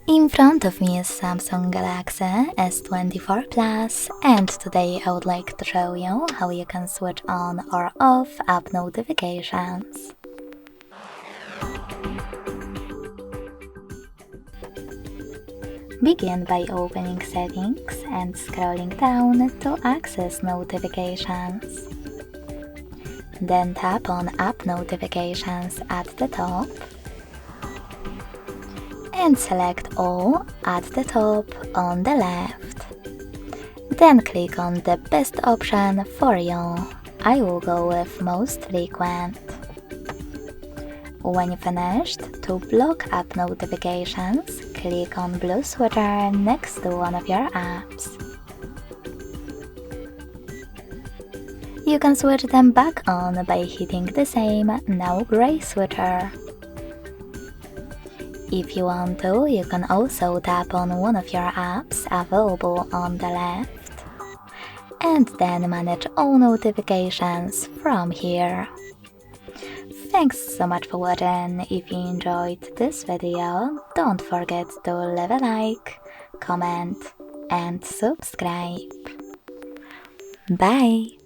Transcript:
In front of me is Samsung Galaxy S24 Plus, and today I would like to show you how you can switch on or off app notifications. Begin by opening Settings and scrolling down to access notifications. Then tap on App Notifications at the top and select All at the top on the left. Then click on the best option for you. I will go with Most Frequent. When finished, to block app notifications, click on blue switcher next to one of your apps. You can switch them back on by hitting the same now gray switcher. If you want to, you can also tap on one of your apps available on the left, and then manage all notifications from here. Thanks so much for watching. If you enjoyed this video, don't forget to leave a like, comment and subscribe. Bye!